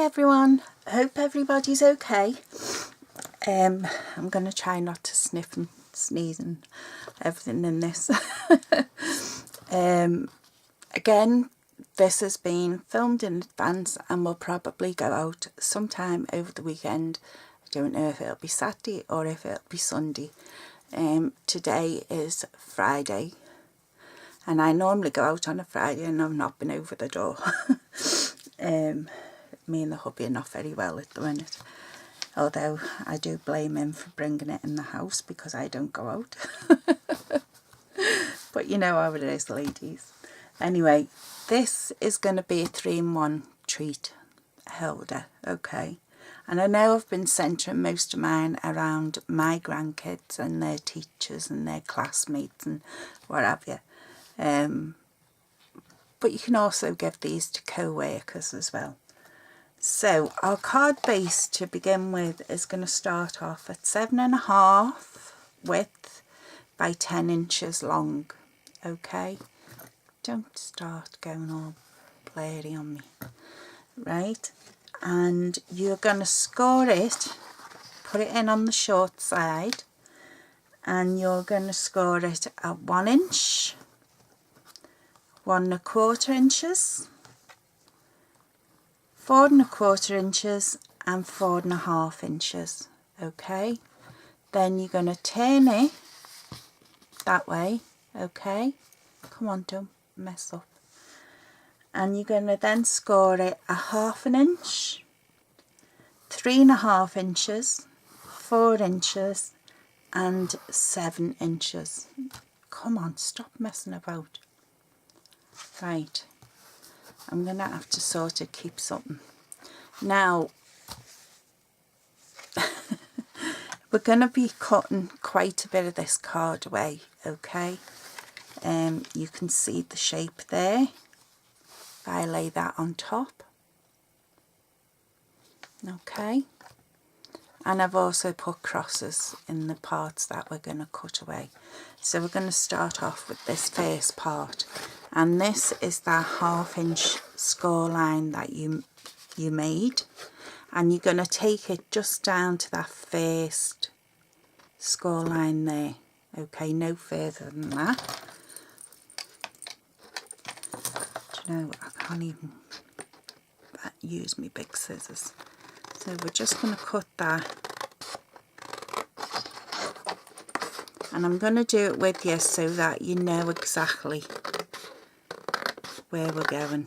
everyone, hope everybody's okay. I'm going to try not to sniff and sneeze and everything in this. Again, this has been filmed in advance and will probably go out sometime over the weekend. I don't know if it'll be Saturday or if it'll be Sunday. Today is Friday and I normally go out on a Friday and I've not been over the door. Me and the hubby are not very well at the minute, although I do blame him for bringing it in the house because I don't go out. But you know how it is, ladies. Anyway, this is going to be a 3-in-1 treat holder, okay? And I know I've been centering most of mine around my grandkids and their teachers and their classmates and what have you. But you can also give these to co-workers as well. So our card base to begin with is going to start off at 7.5 width by 10 inches long. Okay, don't start going all blurry on me. Right, and you're going to score it, put it in on the short side, and you're going to score it at 1 inch, 1 1/4 inches, 4 1/4 inches and 4 1/2 inches. Okay, then you're going to turn it that way. Okay, come on, don't mess up. And you're going to then score it a 1/2 inch, 3 1/2 inches, 4 inches and 7 inches. Come on, stop messing about. Right, I'm going to have to sort of keep something. Now, we're going to be cutting quite a bit of this card away, okay? You can see the shape there. If I lay that on top. Okay. And I've also put crosses in the parts that we're going to cut away. So we're going to start off with this first part. And this is that 1/2 inch score line that you made. And you're going to take it just down to that first score line there. Okay, no further than that. Do you know, I can't even use my big scissors. So we're just going to cut that. And I'm going to do it with you so that you know exactly where we're going.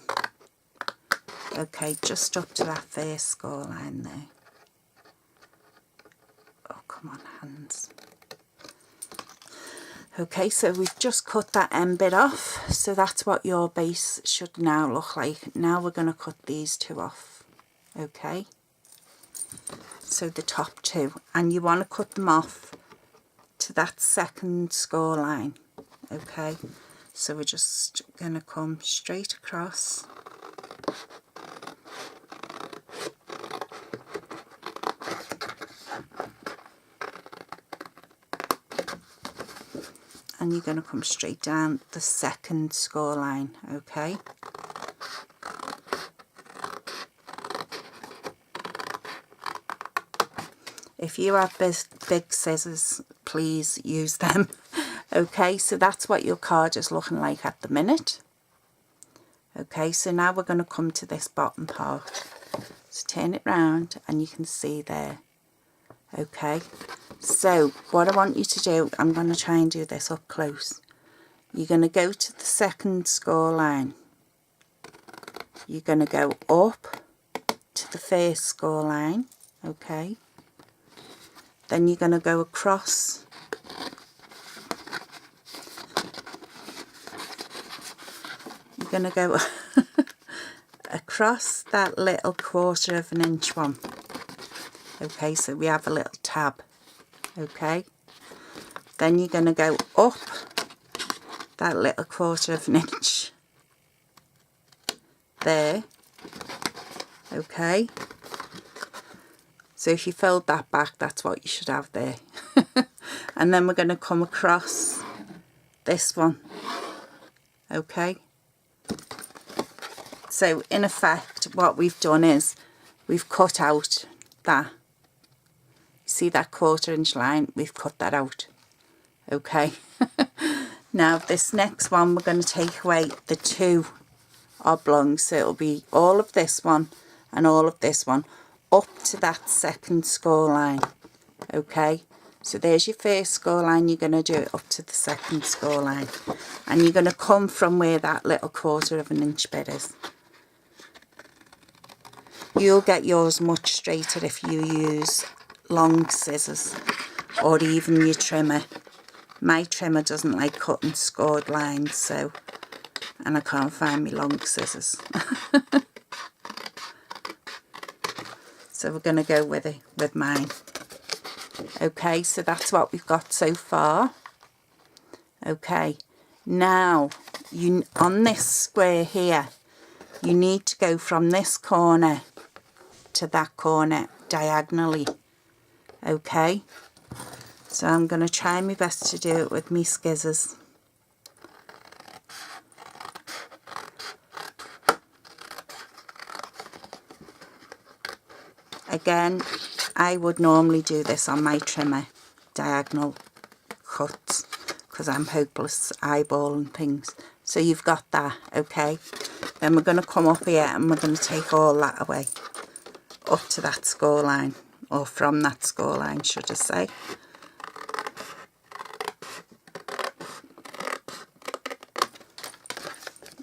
Okay, just up to that first score line there. Oh, come on, hands. Okay, so we've just cut that end bit off. So that's what your base should now look like. Now we're going to cut these two off. Okay. So the top two. And you want to cut them off to that second score line. Okay. So we're just going to come straight across. And you're going to come straight down the second score line, okay? If you have big scissors, please use them. Okay, so that's what your card is looking like at the minute. Okay, so now we're going to come to this bottom part. So turn it round and you can see there. Okay, so what I want you to do, I'm going to try and do this up close. You're going to go to the second score line. You're going to go up to the first score line. Okay, then you're going to go across. You're going to go across that little 1/4 inch one. Okay, so we have a little tab. Okay, then you're going to go up that little 1/4 inch there. Okay, so if you fold that back, that's what you should have there. And then we're going to come across this one. Okay, so in effect what we've done is we've cut out that. See that 1/4 inch line? We've cut that out. Okay. Now this next one, we're going to take away the 2 oblongs. So it'll be all of this one and all of this one up to that 2nd score line. Okay. So there's your 1st score line. You're going to do it up to the 2nd score line. And you're going to come from where that little 1/4 inch bit is. You'll get yours much straighter if you use long scissors or even your trimmer. My trimmer doesn't like cutting scored lines, so, and I can't find my long scissors. So we're going to go with mine. Okay, so that's what we've got so far. Okay, now you on this square here, you need to go from this corner to that corner diagonally. Okay, so I'm going to try my best to do it with me scissors. Again, I would normally do this on my trimmer, diagonal cuts, because I'm hopeless eyeballing things. So you've got that, okay? Then we're going to come up here and we're going to take all that away, up to that score line, or from that score line, should I say.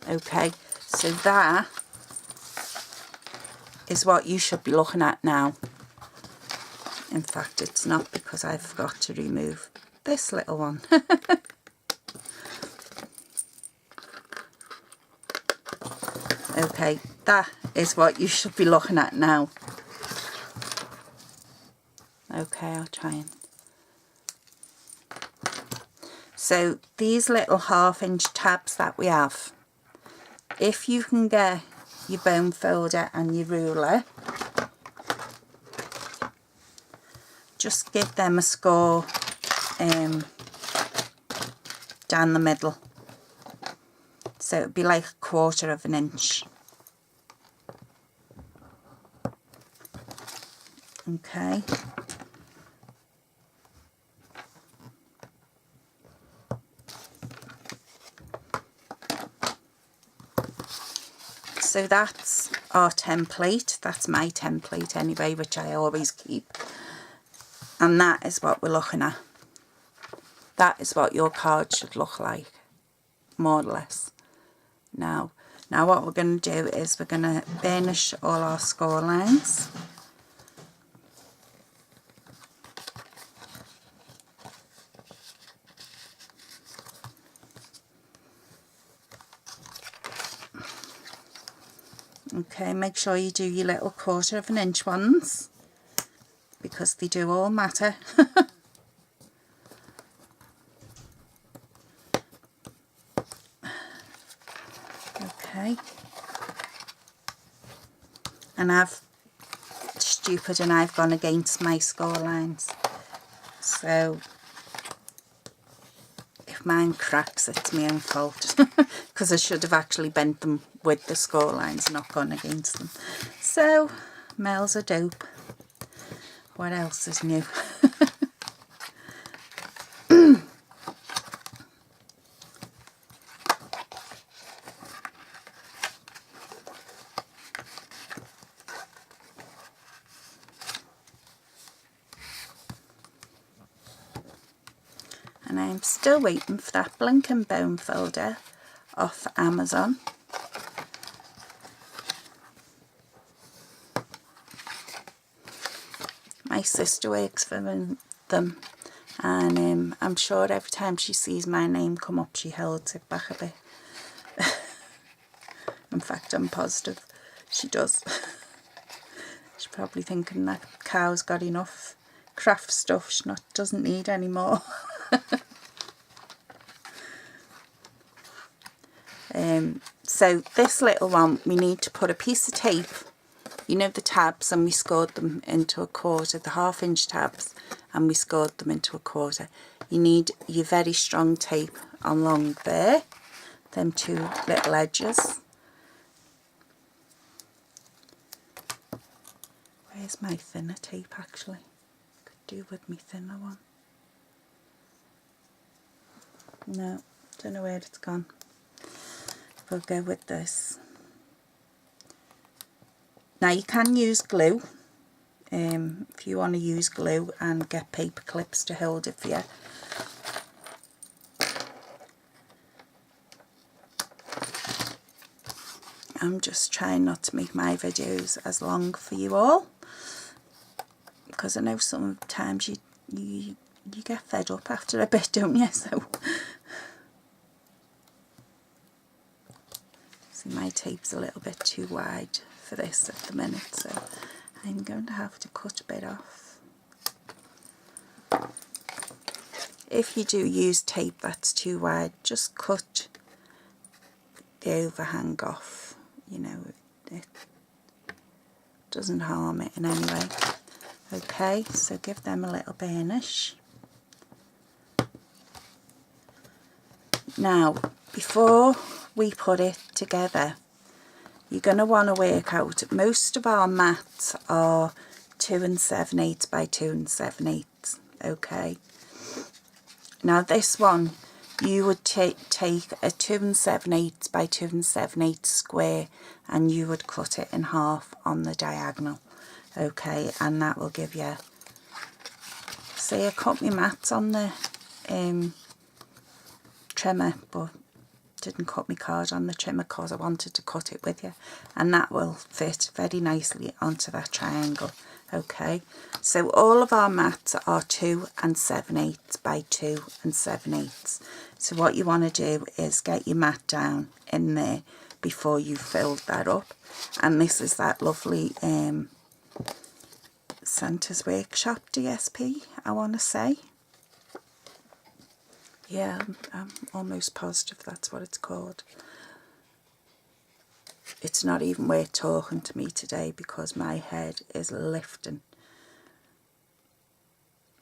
Okay, so that is what you should be looking at now. In fact, it's not, because I forgot to remove this little one. Okay, that is what you should be looking at now. Okay, I'll try and... So these little 1/2 inch tabs that we have, if you can get your bone folder and your ruler, just give them a score down the middle. So it'd be like 1/4 inch. Okay. So that's our template. That's my template anyway, which I always keep. And that is what we're looking at. That is what your card should look like, more or less. Now what we're going to do is we're going to burnish all our score lines. Okay, make sure you do your little 1/4 inch ones, because they do all matter. Okay. And I've gone against my score lines. So if mine cracks, it's my own fault, because I should have actually bent them with the score lines, not gone against them. So Mel's a dope. What else is new? And I'm still waiting for that blinking bone folder off Amazon. My sister works for them, and I'm sure every time she sees my name come up, she holds it back a bit. In fact, I'm positive she does. She's probably thinking that cow's got enough craft stuff, she doesn't need any more. So this little one, we need to put a piece of tape, you know, the tabs, and we scored them into 1/4, the 1/2 inch tabs, and we scored them into 1/4. You need your very strong tape along there, them 2 little edges. Where's my thinner tape actually? Could do with my thinner one. No, don't know where it's gone. We'll go with this. Now you can use glue if you want to use glue and get paper clips to hold it for you. I'm just trying not to make my videos as long for you all, because I know sometimes you get fed up after a bit, don't you? So see, my tape's a little bit too wide for this at the minute, so I'm going to have to cut a bit off. If you do use tape that's too wide, just cut the overhang off, you know, it doesn't harm it in any way. Okay, so give them a little burnish. Now, before we put it together, you're going to want to work out, most of our mats are 2 7/8 by 2 7/8, okay. Now this one, you would take a 2 7/8 by 2 7/8 square and you would cut it in half on the diagonal, okay, and that will give you, say I cut my mats on the trimmer, but didn't cut my card on the trimmer because I wanted to cut it with you, and that will fit very nicely onto that triangle, okay. So all of our mats are 2 7/8 by 2 7/8. So what you want to do is get your mat down in there before you filled that up, and this is that lovely Santa's Workshop DSP, I want to say. Yeah, I'm almost positive that's what it's called. It's not even worth talking to me today because my head is lifting.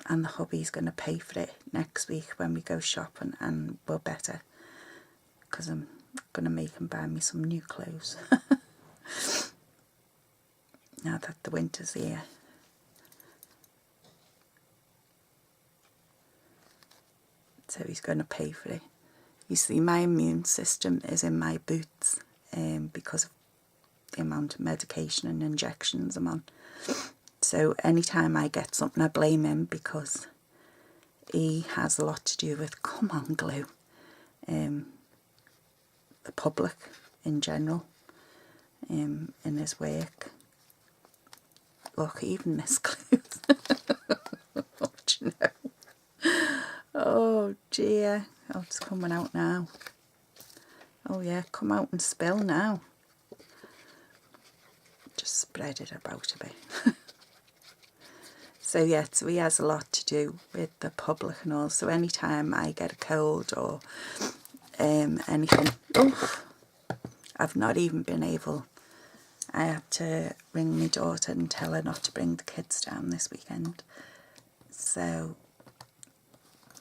And the hubby's going to pay for it next week when we go shopping, and we're better, because I'm going to make him buy me some new clothes. Now that the winter's here. So he's going to pay for it. You see, my immune system is in my boots because of the amount of medication and injections I'm on. So anytime I get something, I blame him, because he has a lot to do with, come on glue, the public in general, in his work. Look, even this glue. What do you know? Oh dear, oh, it's coming out now. Oh yeah, come out and spill now. Just spread it about a bit. So yeah, so he has a lot to do with the public and all. So anytime I get a cold or anything, oh, I've not even been able, I had to ring my daughter and tell her not to bring the kids down this weekend. So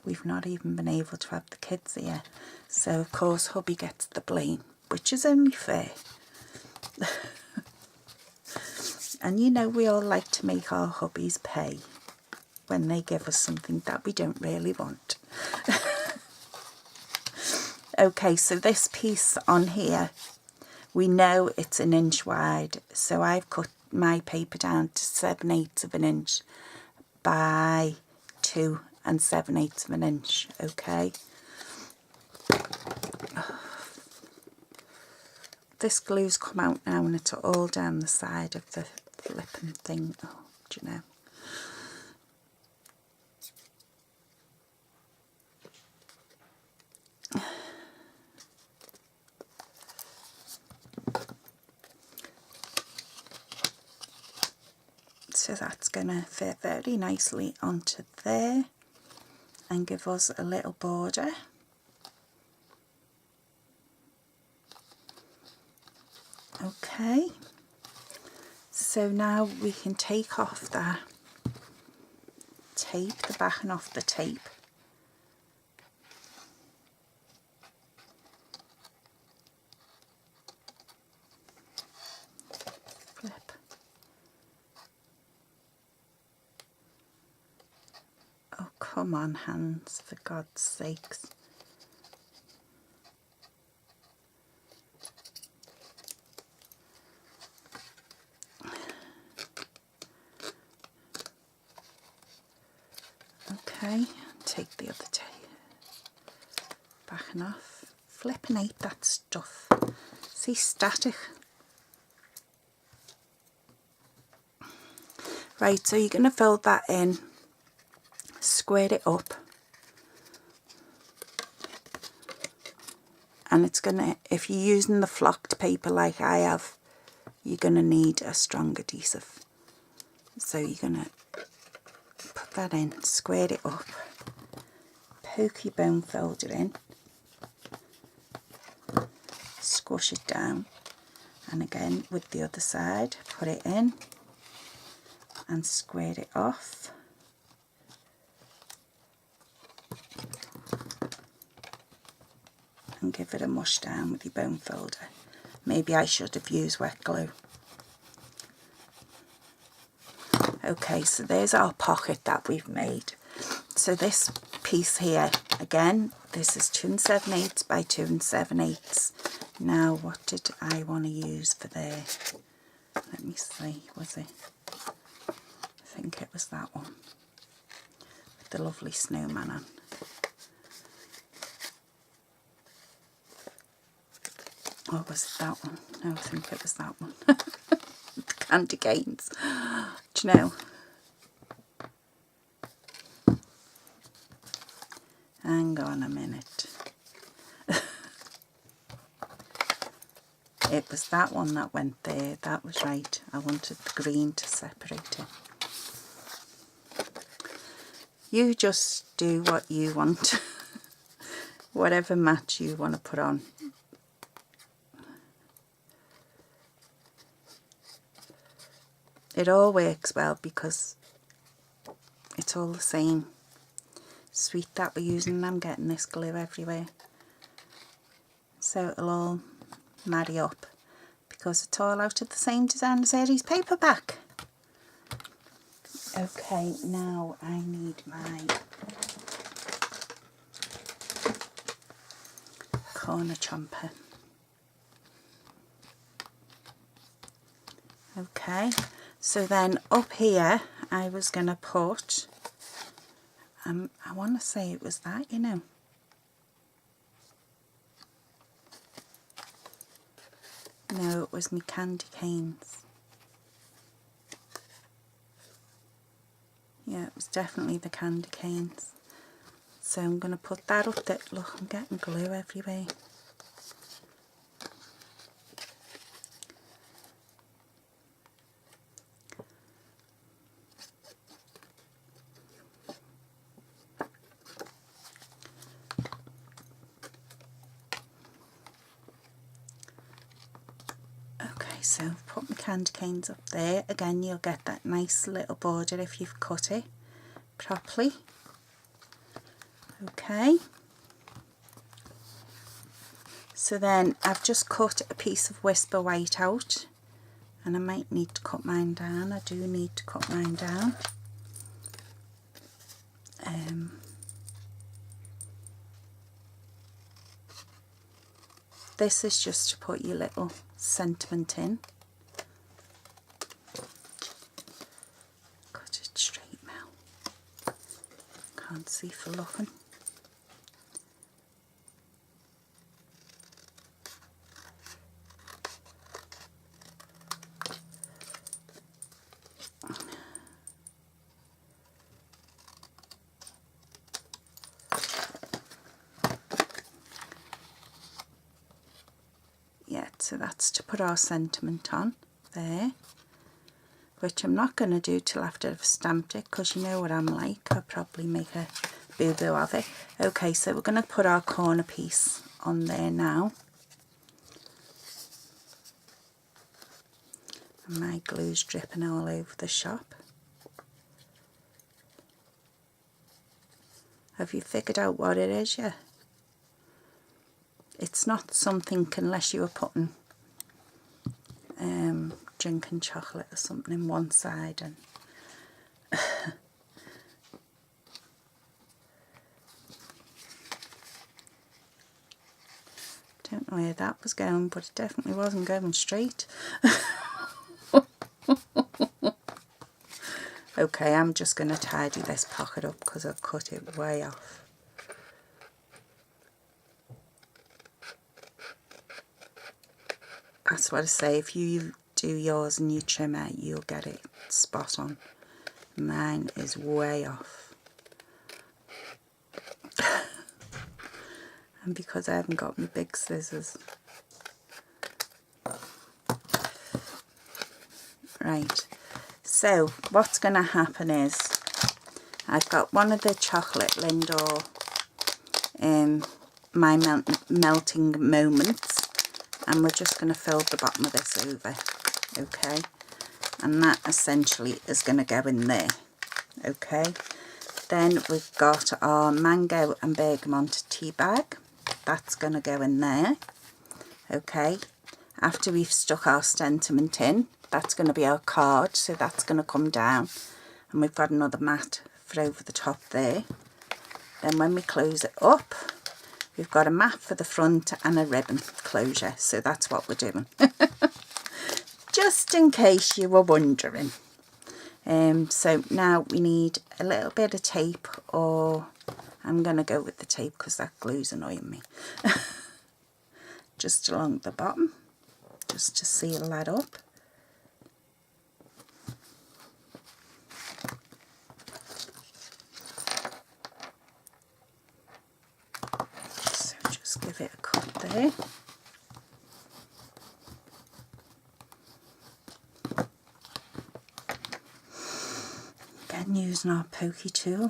we've not even been able to have the kids here. So of course hubby gets the blame, which is only fair. And you know, we all like to make our hubbies pay when they give us something that we don't really want. Okay, so this piece on here, we know it's 1 inch wide, so I've cut my paper down to 7/8 of an inch by 2 7/8 of an inch, okay. This glue's come out now and it's all down the side of the flipping thing. Oh, do you know? So that's going to fit very nicely onto there and give us a little border. Okay, so now we can take off that tape, the backing off the tape. Flip. Come on, hands, for God's sakes. Okay, take the other tape, backing off. Flipping hate that stuff. See, static. Right, so you're going to fold that in, square it up, and it's going to, if you're using the flocked paper like I have, you're going to need a strong adhesive. So you're going to put that in, square it up, poke your bone folder in, squish it down, and again with the other side, put it in and square it off. And give it a mush down with your bone folder. Maybe I should have used wet glue. Okay, so there's our pocket that we've made. So this piece here, again, this is 2 7/8 by 2 7/8. Now, what did I want to use for there? Let me see, was it? I think it was that one, with the lovely snowman on. Or was it that one? No, I think it was that one. The candy canes. Do you know? Hang on a minute. It was that one that went there. That was right. I wanted the green to separate it. You just do what you want. Whatever match you want to put on. It all works well because it's all the same sweet that we're using, and I'm getting this glue everywhere. So it'll all marry up because it's all out of the same designer series paperback. Okay, now I need my corner chomper. Okay, so then up here I was going to put, I want to say it was that, you know. No, it was my candy canes. Yeah, it was definitely the candy canes. So I'm going to put that up there. Look, I'm getting glue everywhere. So put my candy canes up there. Again, you'll get that nice little border if you've cut it properly. Okay. So then I've just cut a piece of Whisper White out, and I might need to cut mine down. I do need to cut mine down. This is just to put your little sentiment in. Cut it straight now. Can't see for looking. So that's to put our sentiment on there, which I'm not going to do till after I've stamped it, because you know what I'm like, I'll probably make a boo-boo of it. Okay, so we're going to put our corner piece on there now. And my glue's dripping all over the shop. Have you figured out what it is yet? It's not something unless you were putting drinking chocolate or something in one side, and Don't know where that was going, but it definitely wasn't going straight. Okay, I'm just going to tidy this pocket up because I've cut it way off. That's what I say, if you do yours and you trim it, you'll get it spot on. Mine is way off. And because I haven't got my big scissors. Right, so what's going to happen is I've got one of the chocolate Lindor my melting moments, and we're just going to fill the bottom of this over, okay, and that essentially is going to go in there, okay. Then we've got our mango and bergamot tea bag, that's going to go in there, okay. After we've stuck our sentiment in, that's going to be our card, so that's going to come down, and we've got another mat for over the top there. Then when we close it up, we've got a mat for the front and a ribbon closure, so that's what we're doing. Just in case you were wondering. So now we need a little bit of tape, or I'm going to go with the tape because that glue's annoying me. Just along the bottom, just to seal that up. So just give it a cut there. Again, using our pokey tool.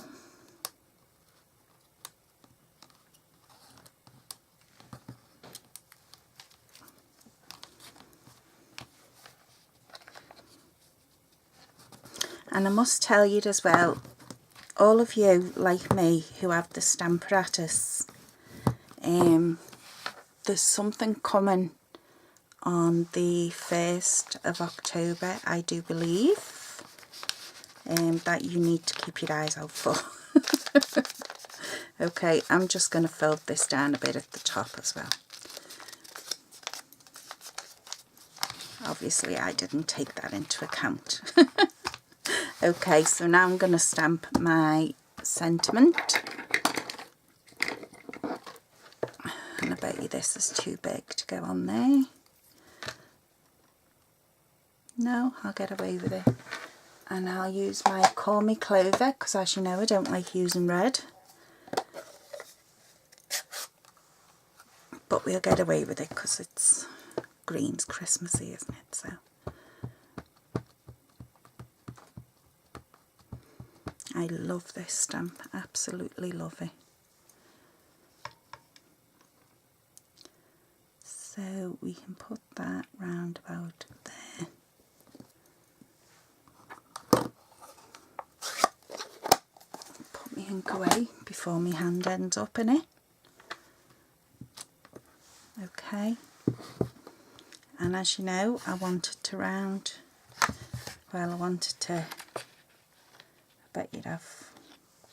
And I must tell you as well, all of you like me who have the Stamparatus, there's something coming on the 1st of October, I do believe, that you need to keep your eyes out for. Okay, I'm just going to fold this down a bit at the top as well. Obviously I didn't take that into account. Okay, so now I'm going to stamp my sentiment. And I bet you this is too big to go on there. No, I'll get away with it. And I'll use my Call Me Clover, because as you know I don't like using red. But we'll get away with it because it's green's Christmassy, isn't it? So I love this stamp, absolutely love it. So we can put that round about there. Put my ink away before my hand ends up in it. Okay. And as you know, I wanted to round, well, I wanted to, I bet you'd have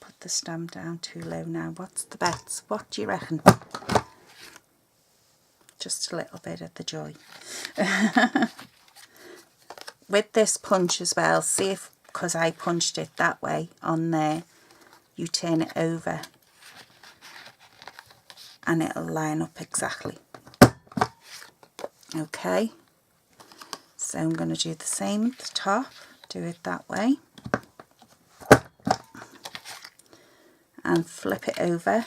put the stamp down too low now. What's the bets? What do you reckon? Just a little bit of the joy. With this punch as well, see if, because I punched it that way on there, you turn it over and it'll line up exactly. Okay, so I'm going to do the same at the top, do it that way, and flip it over.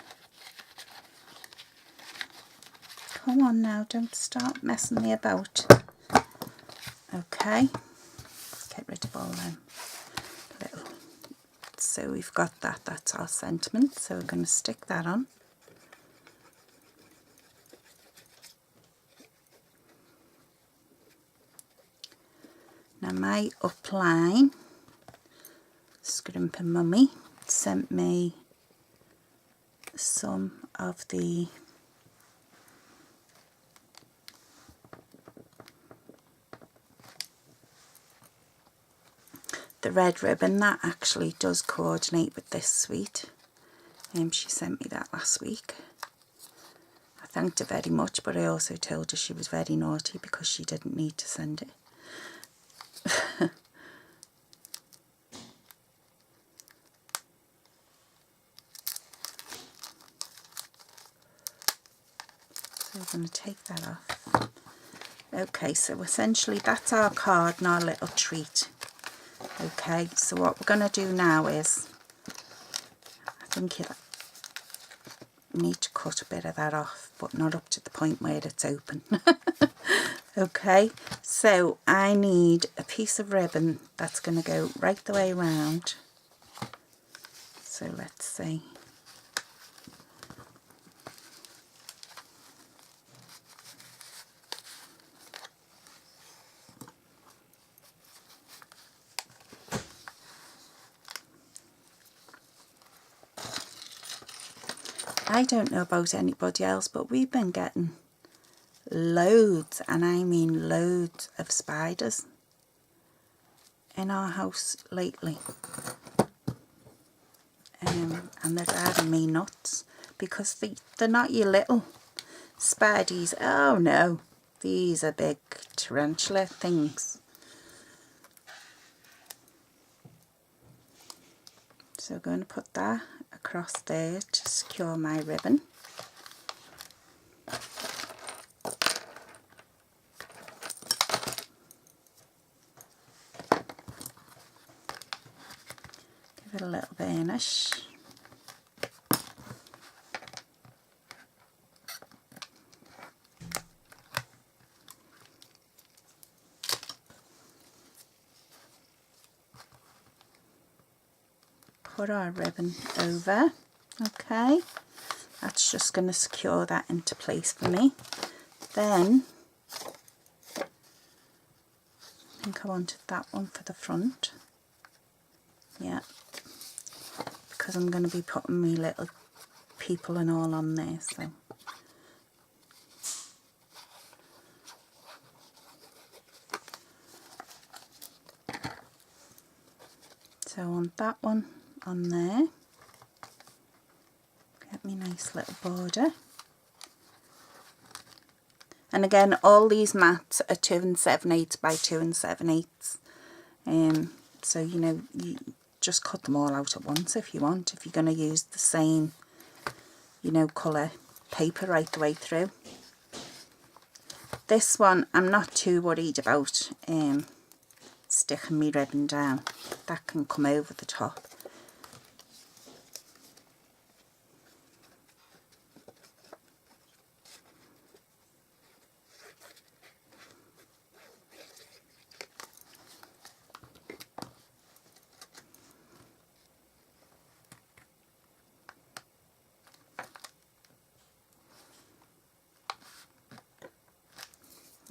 Come on now, don't start messing me about. Okay, get rid of all them little. So we've got that, that's our sentiment, so we're going to stick that on. Now my upline, Scrimping Mummy, sent me some of the red ribbon that actually does coordinate with this suite. She sent me that last week. I thanked her very much, but I also told her she was very naughty because she didn't need to send it. So we're going to take that off. Okay, so essentially that's our card and our little treat. Okay, so what we're going to do now is, I think you need to cut a bit of that off, but not up to the point where it's open. Okay, so I need a piece of ribbon that's going to go right the way around. So let's see. I don't know about anybody else, but we've been getting loads, and I mean loads, of spiders in our house lately. And they're driving me nuts because they're not your little spideys. Oh no, these are big tarantula things. So I'm going to put that across there to secure my ribbon. Give it a little burnish. Put our ribbon over. Okay, that's just going to secure that into place for me. Then I think I wanted that one for the front. Yeah, because I'm going to be putting me little people and all on there. So I want that one on there. Get me nice little border. And again, all these mats are 2 7/8 by 2 7/8. So you know, you just cut them all out at once if you want, if you're going to use the same, you know, colour paper right the way through. This one I'm not too worried about sticking my ribbon down. That can come over the top.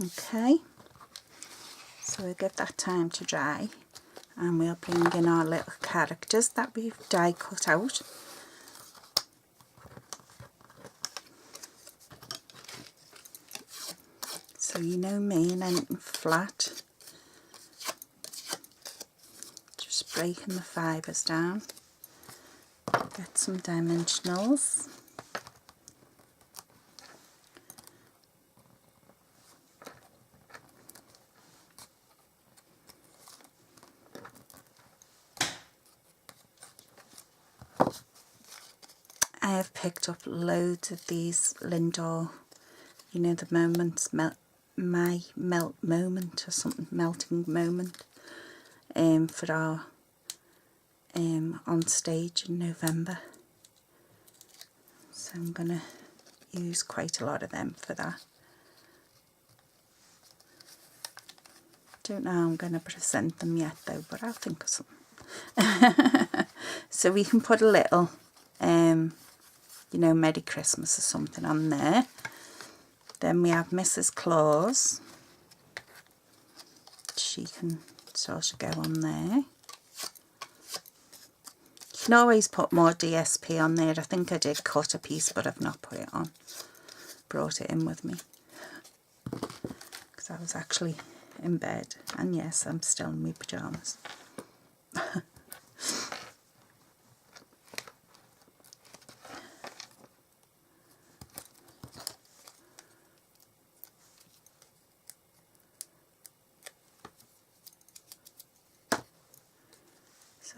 Okay, so we'll give that time to dry, and we'll bring in our little characters that we've die cut out. So you know me and anything flat, just breaking the fibres down, get some dimensionals. I have picked up loads of these Lindor, you know, the moments, my melt moment or something, melting moment, for our on stage in November. So I'm going to use quite a lot of them for that. Don't know how I'm going to present them yet though, but I'll think of something. So we can put a little you know, Merry Christmas or something on there. Then we have Mrs. Claus. She can sort of go on there. You can always put more DSP on there. I think I did cut a piece, but I've not put it on. Brought it in with me because I was actually in bed. And yes, I'm still in my pyjamas.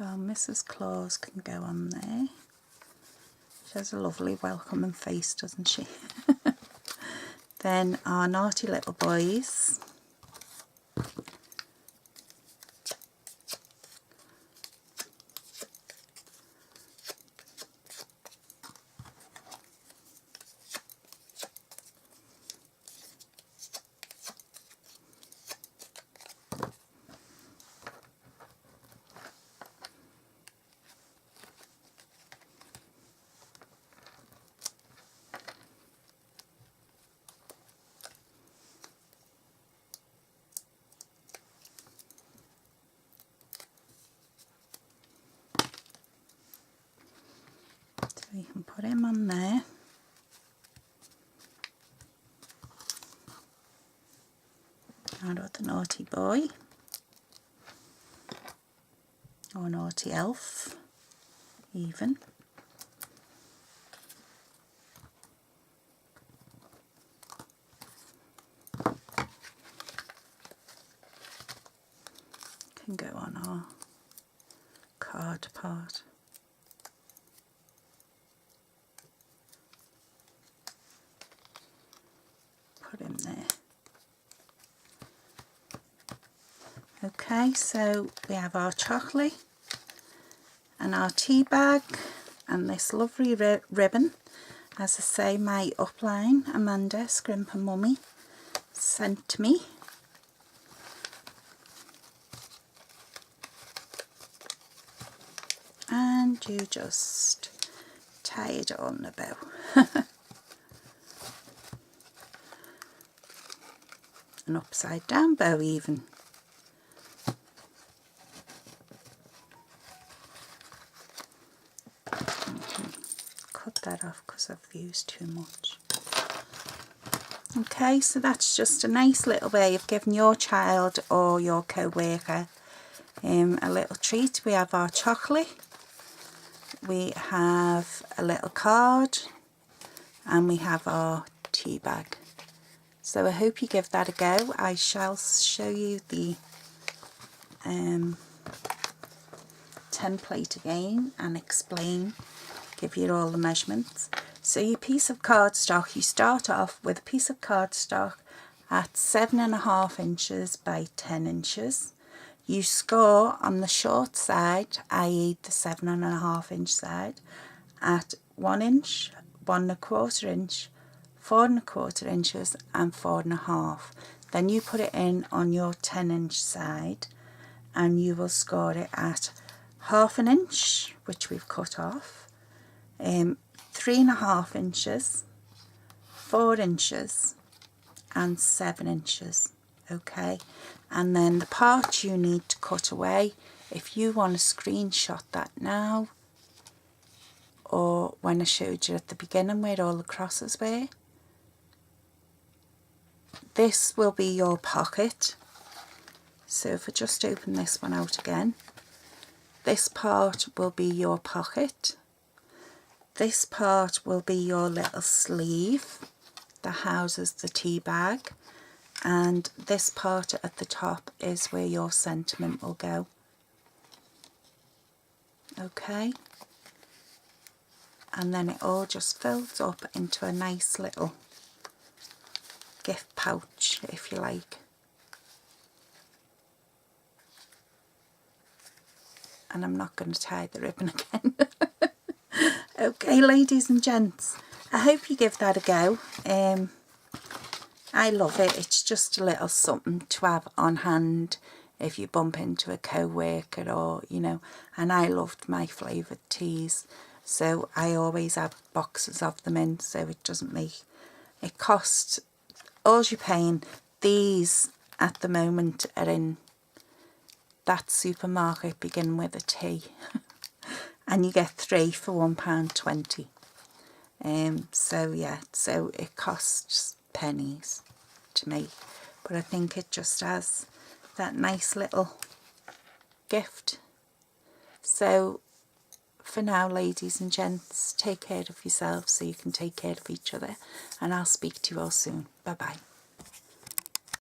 So Mrs. Claus can go on there. She has a lovely welcoming face, doesn't she? Then our naughty little boys. So you can put him on there. And with the naughty boy, or naughty elf, even. Can go on our card part. Put him there. Okay, so we have our chocolate and our tea bag and this lovely ribbon. As I say, my upline, Amanda, Scrimp and Mummy, sent to me. And you just tie it on the bow. An upside down bow even. Cut that off because I've used too much. Okay, so that's just a nice little way of giving your child or your co-worker a little treat. We have our chocolate, we have a little card, and we have our tea bag. So I hope you give that a go. I shall show you the template again and explain, give you all the measurements. So your piece of cardstock, you start off with a piece of cardstock at 7.5 inches by 10 inches. You score on the short side, i.e. the 7.5 inch side, at 1 inch, 1.25 inch, 4.25 inches and 4.5. Then you put it in on your 10 inch side and you will score it at 1/2 inch, which we've cut off, 3.5 inches, 4 inches and 7 inches. Okay, and then the part you need to cut away, if you want to screenshot that now, or when I showed you at the beginning where all the crosses were, this will be your pocket. So if I just open this one out again, this part will be your pocket, this part will be your little sleeve that houses the tea bag, and this part at the top is where your sentiment will go. Okay, and then it all just fills up into a nice little gift pouch, if you like. And I'm not going to tie the ribbon again. Okay, ladies and gents, I hope you give that a go. I love it. It's just a little something to have on hand if you bump into a co-worker, or, you know, and I loved my flavoured teas, so I always have boxes of them in, so it doesn't make, it costs, all you're paying, these at the moment are in that supermarket beginning with a T, and you get 3 for £1.20. So yeah, so it costs pennies to make, but I think it just has that nice little gift. So for now, ladies and gents, take care of yourselves so you can take care of each other, and I'll speak to you all soon. Bye bye.